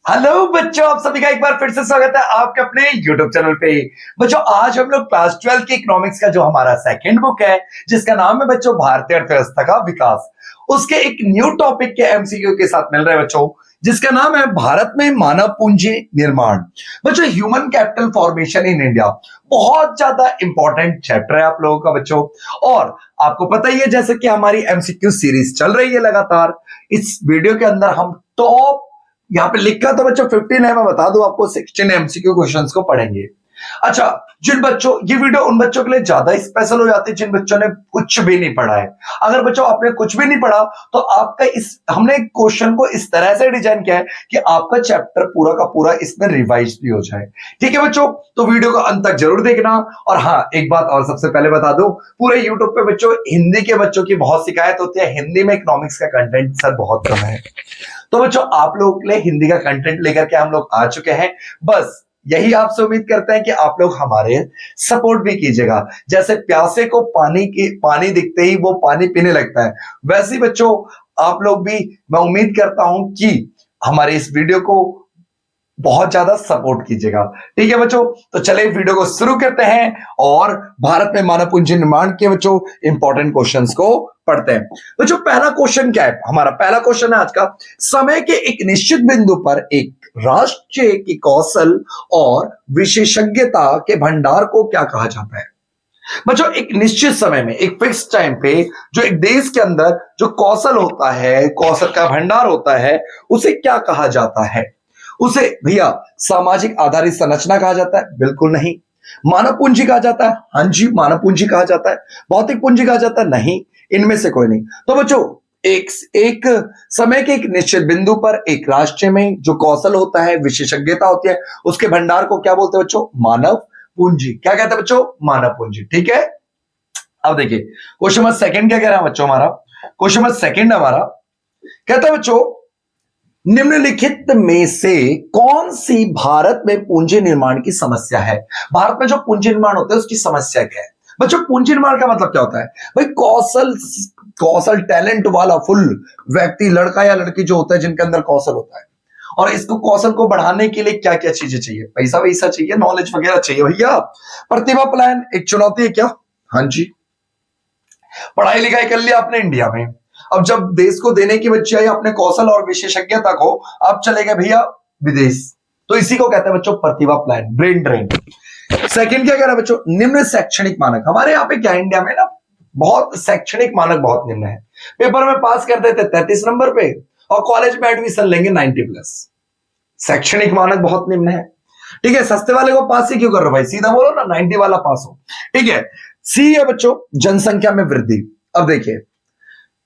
Hello बच्चों, आप सभी का एक बार फिर से स्वागत है आपके अपने YouTube चैनल पे। बच्चों, आज हम लोग क्लास 12 की इकोनॉमिक्स का जो हमारा सेकंड बुक है, जिसका नाम है बच्चों भारतीय अर्थव्यवस्था का विकास, उसके एक न्यू टॉपिक के एमसीक्यू के साथ मिल रहे हैं बच्चों, जिसका नाम है भारत में मानव पूंजी निर्माण। बच्चों, human capital formation in India बहुत ज्यादा इंपॉर्टेंट चैप्टर है आप लोगों का बच्चों। और आपको पता ही है, जैसे कि हमारी एमसीक्यू सीरीज चल रही है लगातार, इस वीडियो के अंदर हम टॉप, यहां पे लिखा तो बच्चों 15 है, मैं बता दूं आपको 16 एमसीक्यू क्वेश्चंस को पढ़ेंगे। अच्छा, जिन बच्चों, ये वीडियो उन बच्चों के लिए ज्यादा स्पेशल हो जाती है जिन बच्चों ने कुछ भी नहीं पढ़ा है। अगर बच्चों आपने कुछ भी नहीं पढ़ा तो आपका हमने क्वेश्चन को इस तरह से डिजाइन किया है कि आपका चैप्टर पूरा का पूरा इसमें रिवाइज भी हो जाए। ठीक है बच्चों, तो वीडियो को अंत तक जरूर देखना। और हाँ, एक बात और सबसे पहले बता दूं, पूरे यूट्यूब पे बच्चों हिंदी के बच्चों की बहुत शिकायत होती है, हिंदी में इकोनॉमिक्स का कंटेंट सर बहुत कम है। तो बच्चों, आप लोगों के लिए हिंदी का कंटेंट लेकर के हम लोग आ चुके हैं। बस यही आपसे उम्मीद करते हैं कि आप लोग हमारे सपोर्ट भी कीजिएगा। जैसे प्यासे को पानी दिखते ही वो पानी पीने लगता है, वैसे ही बच्चों आप लोग भी, मैं उम्मीद करता हूं कि हमारे इस वीडियो को बहुत ज्यादा सपोर्ट कीजिएगा। ठीक है बच्चों, तो चलिए वीडियो को शुरू करते हैं और भारत में मानव पूंजी निर्माण के बच्चों इंपॉर्टेंट क्वेश्चंस को पढ़ते हैं। बच्चों, पहला क्वेश्चन क्या है? हमारा पहला क्वेश्चन है आज का, समय के एक निश्चित बिंदु पर एक राष्ट्र की कौशल और विशेषज्ञता के भंडार को क्या कहा जाता है? बच्चों, एक निश्चित समय में, एक फिक्स टाइम पे जो एक देश के अंदर जो कौशल होता है, कौशल का भंडार होता है, उसे क्या कहा जाता है? उसे भैया सामाजिक आधारित संरचना कहा जाता है? बिल्कुल नहीं। मानव पूंजी कहा जाता है? हाँ जी, मानव पूंजी कहा जाता है। भौतिक पूंजी कहा जाता है? नहीं, इनमें से कोई नहीं। तो बच्चों, एक समय के एक निश्चित बिंदु पर एक राष्ट्र में जो कौशल होता है, विशेषज्ञता होती है, उसके भंडार को क्या बोलते हैं बच्चों? मानव पूंजी। क्या कहते हैं बच्चों? मानव पूंजी। ठीक है, अब देखिए क्वेश्चन नंबर सेकंड क्या कह रहा है बच्चों हमारा? क्वेश्चन नंबर सेकंड हमारा कहता है बच्चों, निम्नलिखित में से कौन सी भारत में पूंजी निर्माण की समस्या है? भारत में जो पूंजी निर्माण होता है उसकी समस्या क्या है? बच्चों, पूंजी निर्माण का मतलब क्या होता है? भाई कौशल, कौशल टैलेंट वाला फुल व्यक्ति, लड़का या लड़की जो होता है जिनके अंदर कौशल होता है, और इसको कौशल को बढ़ाने के लिए क्या क्या चीजें चाहिए? पैसा वैसा चाहिए, नॉलेज वगैरह चाहिए भैया। प्रतिभा प्लान एक चुनौती है क्या? हाँ जी। पढ़ाई लिखाई कर लिया आपने इंडिया में, अब जब देश को देने की बजाय अपने कौशल और विशेषज्ञता को आप चले गए भैया विदेश, तो इसी को कहते हैं बच्चों प्रतिभा प्लान, ब्रेन ड्रेन। सेकंड क्या कह रहा है बच्चों? निम्न शैक्षणिक मानक। हमारे यहाँ पे क्या इंडिया में ना बहुत शैक्षणिक मानक बहुत निम्न है। पेपर में पास कर देते 33 नंबर पे और कॉलेज में एडमिशन लेंगे 90+। शैक्षणिक मानक बहुत निम्न है। ठीक है, सस्ते वाले को पास ही क्यों कर रहे हो भाई? सीधा बोलो ना, 90 वाला पास हो। ठीक है, सी है बच्चों जनसंख्या में वृद्धि। अब देखिए,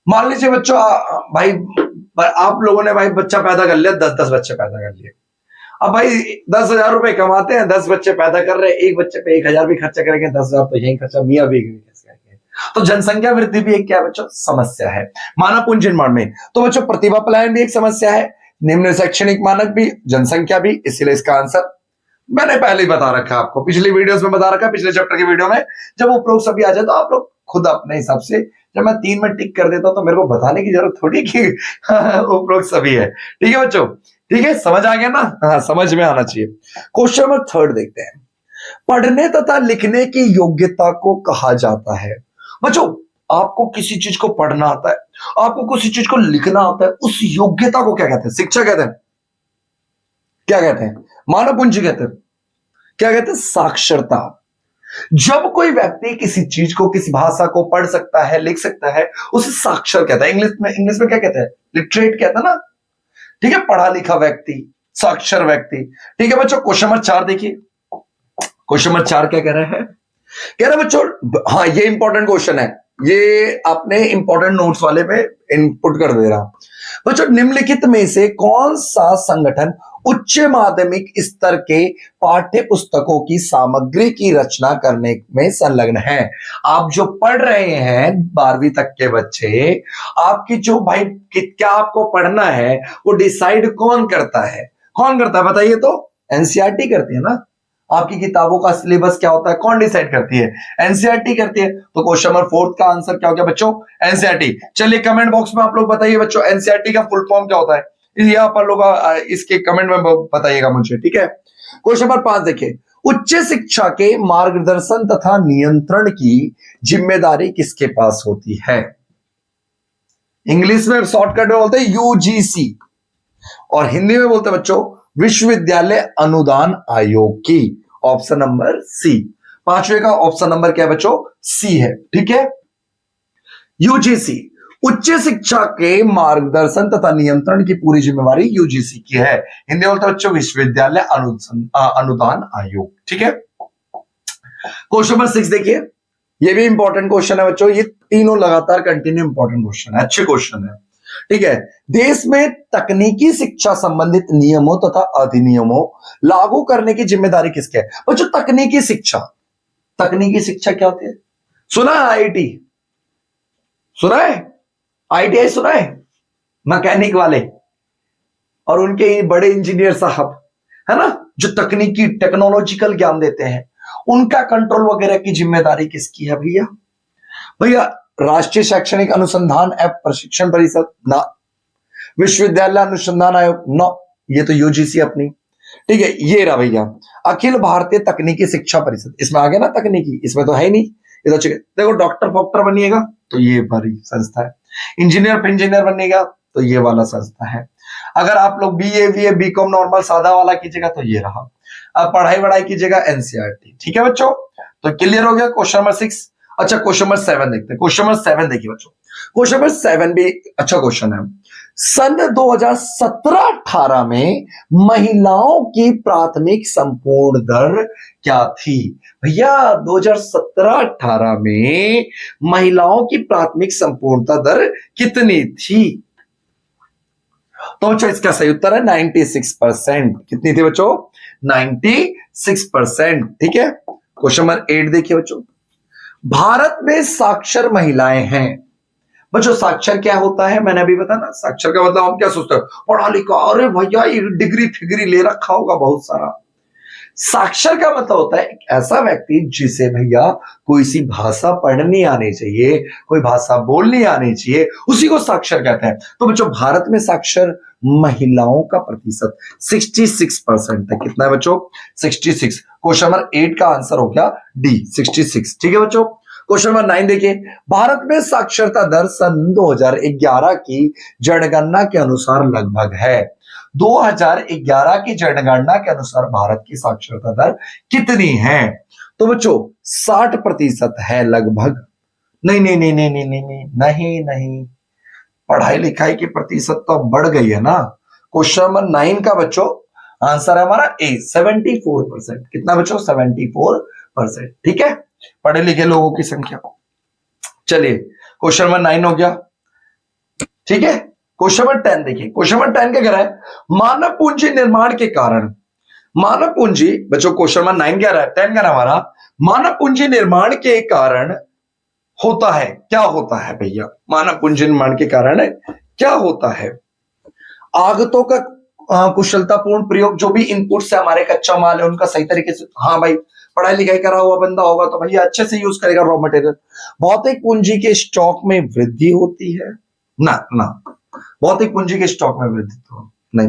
मान लीजिए बच्चों भाई आप लोगों ने भाई बच्चा पैदा कर लिया, 10-10 बच्चे पैदा कर लिए। अब भाई 10,000 रुपए कमाते हैं, 10 बच्चे पैदा कर रहे हैं, एक बच्चे पे 1,000 भी खर्चा करेंगे, 10,000 तो यही खर्चा मियाँ बीवी करेंगे। तो जनसंख्या वृद्धि भी एक क्या है बच्चों? समस्या है मानव पूंजी निर्माण में। तो बच्चों प्रतिभा पलायन भी एक समस्या है, निम्न शैक्षणिक मानक भी, जनसंख्या भी। इसीलिए इसका आंसर मैंने पहले ही बता रखा है आपको, पिछली वीडियोस में बता रखा है, पिछले चैप्टर की वीडियो में। जब उपरोक्त सभी आ जाए तो आप लोग खुद अपने हिसाब से, जब मैं 3 में टिक कर देता हूं तो मेरे को बताने की जरूरत थोड़ी कि उपरोक्त सभी है। ठीक है बच्चों, ठीक है, समझ आ गया ना? हाँ, समझ में आना चाहिए। क्वेश्चन नंबर थर्ड देखते हैं, पढ़ने तथा लिखने की योग्यता को कहा जाता है। बच्चों, आपको किसी चीज को पढ़ना आता है, आपको किसी चीज को लिखना आता है, उस योग्यता को क्या कहते हैं? शिक्षा कहते हैं? क्या कहते हैं? मानव पूंजी कहते हैं? क्या कहते हैं? साक्षरता। जब कोई व्यक्ति किसी चीज को, किसी भाषा को पढ़ सकता है, लिख सकता है, उसे साक्षर कहता है। इंग्लिश में क्या कहते हैं? लिटरेट कहता है ना। ठीक है, पढ़ा लिखा व्यक्ति, साक्षर व्यक्ति। ठीक है बच्चों, क्वेश्चन नंबर 4 देखिए। क्वेश्चन नंबर 4 क्या कह रहे हैं? कह रहे बच्चों, हाँ ये इंपॉर्टेंट क्वेश्चन है, ये आपने इंपॉर्टेंट नोट्स वाले पे इनपुट कर दे रहा। बच्चों, निम्नलिखित में से कौन सा संगठन उच्च माध्यमिक स्तर के पाठ्य पुस्तकों की सामग्री की रचना करने में संलग्न है? आप जो पढ़ रहे हैं 12वीं तक के बच्चे, आपकी जो भाई क्या आपको पढ़ना है वो डिसाइड कौन करता है? कौन करता है बताइए तो? एनसीईआरटी करती है ना। आपकी किताबों का सिलेबस क्या होता है कौन डिसाइड करती है? एनसीईआरटी करती है। तो क्वेश्चन नंबर 4 का आंसर क्या हो गया बच्चों? एनसीईआरटी। चलिए कमेंट बॉक्स में आप लोग बताइए बच्चों, एनसीईआरटी का फुल फॉर्म क्या होता है? ये आप लोग इसके कमेंट में बताइएगा मुझे, ठीक है। क्वेश्चन नंबर 5 देखिए, उच्च शिक्षा के मार्गदर्शन तथा नियंत्रण की जिम्मेदारी किसके पास होती है? इंग्लिश में शॉर्टकट में बोलते हैं यूजीसी, और हिंदी में बोलते हैं बच्चों विश्वविद्यालय अनुदान आयोग की। ऑप्शन नंबर सी, पांचवे का ऑप्शन नंबर क्या है बच्चों? सी है, ठीक है। यूजीसी, उच्च शिक्षा के मार्गदर्शन तथा नियंत्रण की पूरी जिम्मेवारी यूजीसी की है। हिंदी बोलते हैं बच्चों विश्वविद्यालय अनुदान आयोग, ठीक है। क्वेश्चन नंबर 6 देखिए, ये भी इंपॉर्टेंट क्वेश्चन है बच्चों, ये तीनों लगातार कंटिन्यू इंपॉर्टेंट क्वेश्चन है, अच्छे क्वेश्चन है, ठीक है। देश में तकनीकी शिक्षा संबंधित नियमों तथा अधिनियमों लागू करने की जिम्मेदारी किसकी है? बच्चों तकनीकी शिक्षा, तकनीकी शिक्षा क्या होती है? सुना है आईटी, सुना है आईटीआई, सुना है मैकेनिक वाले और उनके बड़े इंजीनियर साहब, है ना, जो तकनीकी टेक्नोलॉजिकल ज्ञान देते हैं, उनका कंट्रोल वगैरह की जिम्मेदारी किसकी है भैया? भैया राष्ट्रीय शैक्षणिक अनुसंधान एवं प्रशिक्षण परिषद ना, विश्वविद्यालय अनुसंधान आयोग नो, ये तो यूजीसी अपनी, ठीक है। ये रहा भैया अखिल भारतीय तकनीकी शिक्षा परिषद, इसमें आ गया ना तकनीकी, इसमें तो है ही नहीं, ये तो देखो डॉक्टर फॉक्टर बनिएगा तो ये बड़ी संस्था है, इंजीनियर बनिएगा तो ये वाला संस्था है, अगर आप लोग बीए बीकॉम नॉर्मल सादा वाला कीजिएगा तो ये रहा, अब पढ़ाई कीजिएगा एनसीईआरटी, ठीक है बच्चों। तो क्लियर हो गया क्वेश्चन नंबर 6। अच्छा क्वेश्चन नंबर 7 देखते हैं, क्वेश्चन नंबर 7 देखिए बच्चों, क्वेश्चन नंबर 7 भी अच्छा क्वेश्चन है। सन 2017-18 में महिलाओं की प्राथमिक संपूर्ण दर क्या थी? भैया 2017-18 में महिलाओं की प्राथमिक संपूर्णता दर कितनी थी? तो बच्चों इसका सही उत्तर है 96%। कितनी थी बच्चों? 96%, ठीक है। क्वेश्चन नंबर 8 देखिए बच्चों, भारत में साक्षर महिलाएं हैं। बच्चों साक्षर क्या होता है? मैंने अभी बताया ना, साक्षर का मतलब हम क्या सोचते हैं, पढ़ा लिखा, अरे भैया डिग्री फिग्री ले रखा होगा बहुत सारा। साक्षर का मतलब होता है एक ऐसा व्यक्ति जिसे भैया कोई सी भाषा पढ़नी आनी चाहिए, कोई भाषा बोलनी आनी चाहिए, उसी को साक्षर कहते हैं। तो बच्चों भारत में साक्षर महिलाओं का प्रतिशत 66% है। कितना है बच्चों? 66। क्वेश्चन नंबर 8 का आंसर हो गया डी, 66, ठीक है बच्चों। क्वेश्चन नंबर 9 देखिए, भारत में साक्षरता दर सन 2011 की जनगणना के अनुसार लगभग है। 2011 की जनगणना के अनुसार भारत की साक्षरता दर कितनी है? तो बच्चों 60% है लगभग। नहीं नहीं नहीं नहीं नहीं नहीं नहीं नहीं नहीं, पढ़ाई लिखाई की प्रतिशत तो बढ़ गई है ना। क्वेश्चन नंबर 9 का बच्चों आंसर है हमारा ए, 74%। कितना बच्चों? 74%, ठीक है, पढ़े लिखे लोगों की संख्या। चलिए क्वेश्चन नंबर 9 हो गया, ठीक है। क्वेश्चन नंबर 10 देखिए, क्वेश्चन नंबर 10 क्या कह रहा है? मानव पूंजी निर्माण के कारण, मानव पूंजी बच्चों क्वेश्चन नंबर 9 क्या रहा है, 10 का ना हमारा, मानव पूंजी निर्माण के कारण होता है, क्या होता है भैया? मानव पूंजी निर्माण के कारण क्या होता है? आगतों का कुशलतापूर्ण प्रयोग, जो भी इनपुट से हमारे कच्चा माल है उनका सही तरीके से, हाँ भाई पढ़ाई लिखाई करा हुआ बंदा होगा तो भैया अच्छे से यूज करेगा रॉ मटेरियल। भौतिक पूंजी के स्टॉक में वृद्धि होती है ना, ना भौतिक पूंजी के स्टॉक में वृद्धि तो नहीं।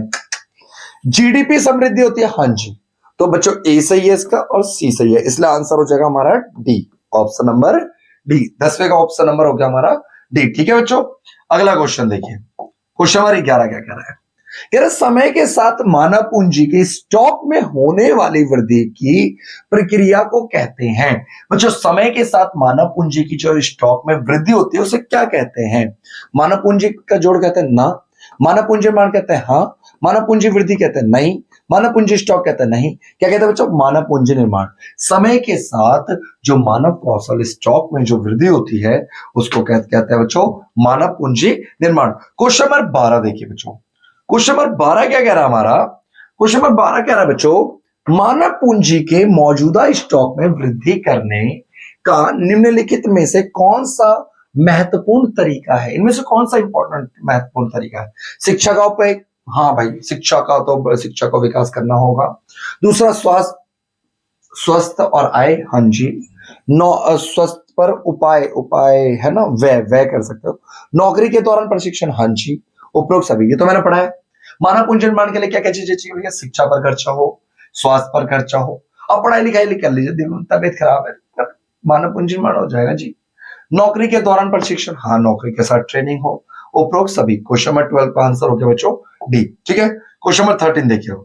जीडीपी समृद्धि होती है, हाँ जी। तो बच्चों ए सही है इसका और सी सही है, इसलिए आंसर हो जाएगा हमारा डी, ऑप्शन नंबर डी। 10वें का ऑप्शन नंबर हो गया हमारा डी, ठीक है बच्चों। अगला क्वेश्चन देखिए, क्वेश्चन नंबर 11 क्या कह रहा है? कह रहा समय के साथ मानव पूंजी के स्टॉक में होने वाली वृद्धि की प्रक्रिया को कहते हैं। बच्चों समय के साथ मानव पूंजी की जो स्टॉक में वृद्धि होती है उसे क्या कहते हैं? मानव पूंजी का जोड़ कहते हैं ना, मानव पूंजी निर्माण कहते हैं हाँ, मानव पूंजी वृद्धि कहते हैं नहीं, मानव पूंजी स्टॉक कहते हैं नहीं। क्या कहते हैं बच्चों? मानव पूंजी निर्माण। समय के साथ जो मानव कौशल स्टॉक में जो वृद्धि होती है उसको कहते हैं बच्चों मानव पूंजी निर्माण। क्वेश्चन नंबर 12 देखिए बच्चों, क्वेश्चन नंबर 12 क्या कह रहा है हमारा? क्वेश्चन नंबर 12 कह रहा है बच्चों, मानव पूंजी के मौजूदा स्टॉक में वृद्धि करने का निम्नलिखित में से कौन सा महत्वपूर्ण तरीका है? इनमें से कौन सा इंपॉर्टेंट महत्वपूर्ण तरीका है? शिक्षा का उपयोग, हाँ भाई शिक्षा का, तो शिक्षा को विकास करना होगा। दूसरा स्वस्थ और आय, हाँ जी। स्वस्थ पर उपाय है ना, व्यय कर सकते हो। नौकरी के दौरान प्रशिक्षण, हाँ जी। उपरोक्त सभी, ये तो मैंने पढ़ा है। मानव पूंजी निर्माण के लिए क्या क्या चीजें चाहिए भैया? शिक्षा पर खर्चा हो, स्वास्थ्य पर खर्चा हो, अब पढ़ाई लिखाई कर लीजिए, तबियत खराब है, मानव पूंजी निर्माण हो जाएगा जी। नौकरी के दौरान प्रशिक्षण, हाँ नौकरी के साथ ट्रेनिंग हो, उपरोक्त सभी। क्वेश्चन नंबर 12 का आंसर हो गया बच्चों डी। ठीक है, क्वेश्चन नंबर 13 देखिए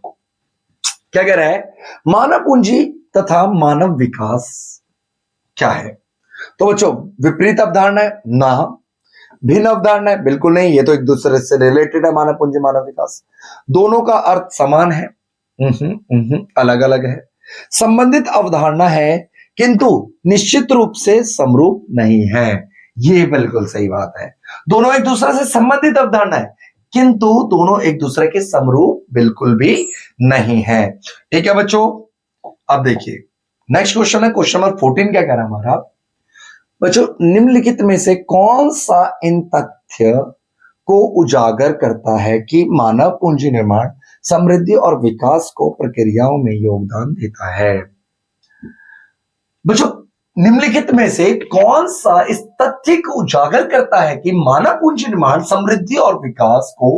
क्या कह रहा है, मानव पूंजी तथा मानव विकास क्या है? तो बच्चों विपरीत अवधारणा है ना, भिन्न अवधारणा है बिल्कुल नहीं, ये तो एक दूसरे से रिलेटेड है। मानव पूंजी मानव विकास दोनों का अर्थ समान है, अलग अलग है। संबंधित अवधारणा है किंतु निश्चित रूप से समरूप नहीं है, ये बिल्कुल सही बात है। दोनों एक दूसरे से संबंधित अवधारणा है किंतु दोनों एक दूसरे के समरूप बिल्कुल भी नहीं है। ठीक है बच्चों, अब देखिए नेक्स्ट क्वेश्चन है, क्वेश्चन नंबर 14 क्या कह रहा है हमारा बच्चों, निम्नलिखित में से कौन सा इन तथ्य को उजागर करता है कि मानव पूंजी निर्माण समृद्धि और विकास को प्रक्रियाओं में योगदान देता है? बच्चों निम्नलिखित में से कौन सा इस तथ्य को उजागर करता है कि मानव पूंजी निर्माण समृद्धि और विकास को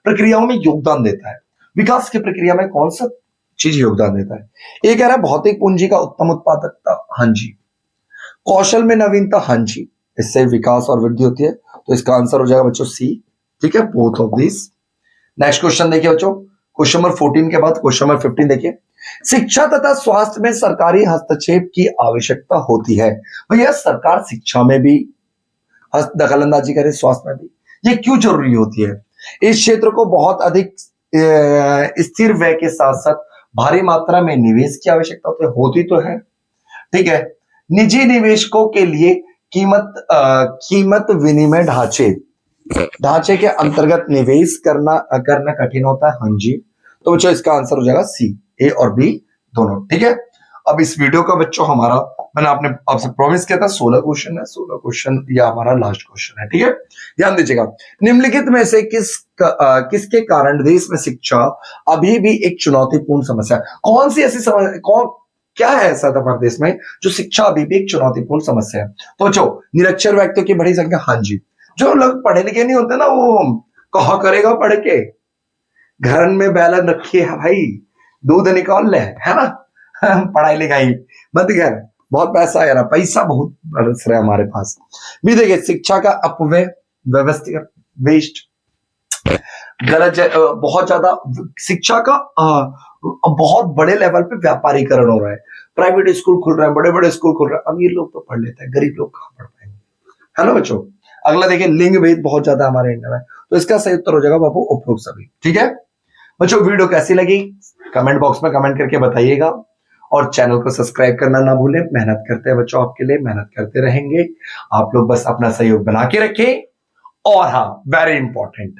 प्रक्रियाओं में योगदान देता है? विकास की प्रक्रिया में कौन सा चीज योगदान देता है? एक कह रहा है भौतिक पूंजी का उत्तम उत्पादकता, हाँ जी। कौशल में नवीनता, हाँ जी, इससे विकास और वृद्धि होती है, तो इसका आंसर हो जाएगा बच्चों सी। ठीक है, both of this. Next question देखिए बच्चों, क्वेश्चन नंबर 14 के बाद क्वेश्चन नंबर 15 देखिए, शिक्षा तथा स्वास्थ्य में सरकारी हस्तक्षेप की आवश्यकता होती है। भैया सरकार शिक्षा में भी दखल अंदाजी करे, स्वास्थ्य में भी, ये क्यों जरूरी होती है? इस क्षेत्र को बहुत अधिक स्थिर व्यय के साथ साथ भारी मात्रा में निवेश की आवश्यकता होती तो है। ठीक है, निजी निवेशकों के लिए कीमत विनिमय ढांचे के अंतर्गत निवेश करना कठिन होता है, हाँ जी। तो बच्चों इसका आंसर हो जाएगा सी, ए और बी दोनों। ठीक है, अब इस वीडियो का बच्चों हमारा, मैंने आपसे प्रॉमिस किया था 16 क्वेश्चन है, 16 क्वेश्चन या हमारा लास्ट क्वेश्चन है। ठीक है, ध्यान दीजिएगा, निम्नलिखित में से किसके कारण देश में शिक्षा अभी भी एक चुनौतीपूर्ण समस्या है? कौन सी ऐसी समस्या, क्या है ऐसा हमारे देश में जो शिक्षा अभी भी एक चुनौतीपूर्ण समस्या है? तो बच्चों निरक्षर व्यक्तियों की बड़ी संख्या, हाँ जी। जो लोग पढ़े लिखे नहीं होते ना, वो कहा करेगा पढ़ के, घर में बैलन रखी है भाई, दूध निकाल ले, है ना। पढ़ाई लिखाई मत कर, बहुत पैसा है ना, पैसा बहुत बरस रहा है हमारे पास भी। देखिए शिक्षा का अपव्यय, व्यवस्थित वेस्ट, गलत, बहुत ज्यादा शिक्षा का बहुत बड़े लेवल पे व्यापारीकरण हो रहा है। प्राइवेट स्कूल खुल रहे हैं, बड़े बड़े स्कूल खुल रहे हैं, अमीर लोग तो पढ़ लेते हैं, गरीब लोग कहां पढ़ पाएंगे, है ना बच्चों। अगला देखिए, लिंग भेद बहुत ज्यादा हमारे इंडिया में, तो इसका सही उत्तर हो जाएगा बाबू उपरोक्त सभी। ठीक है बच्चों, वीडियो कैसी लगी कमेंट बॉक्स में कमेंट करके बताइएगा, और चैनल को सब्सक्राइब करना ना भूलें। मेहनत करते हैं बच्चों आपके लिए, मेहनत करते रहेंगे आप लोग, बस अपना सहयोग बना के रखें। और हाँ, वेरी इंपॉर्टेंट,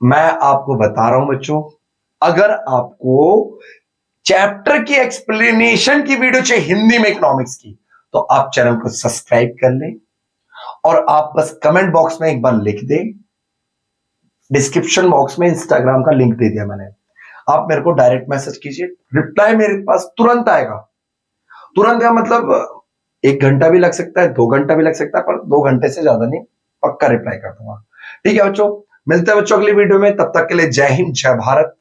मैं आपको बता रहा हूं बच्चों, अगर आपको चैप्टर की एक्सप्लेनेशन की वीडियो चाहिए हिंदी में इकोनॉमिक्स की, तो आप चैनल को सब्सक्राइब कर लें, और आप बस कमेंट बॉक्स में एक बार लिख दें, डिस्क्रिप्शन बॉक्स में इंस्टाग्राम का लिंक दे दिया मैंने, आप मेरे को डायरेक्ट मैसेज कीजिए, रिप्लाई मेरे पास तुरंत आएगा। तुरंत का मतलब 1 घंटा भी लग सकता है, 2 घंटा भी लग सकता है, पर 2 घंटे से ज्यादा नहीं, पक्का रिप्लाई कर दूंगा। ठीक है बच्चों, मिलते हैं बच्चों अगली वीडियो में, तब तक के लिए जय हिंद, जय भारत।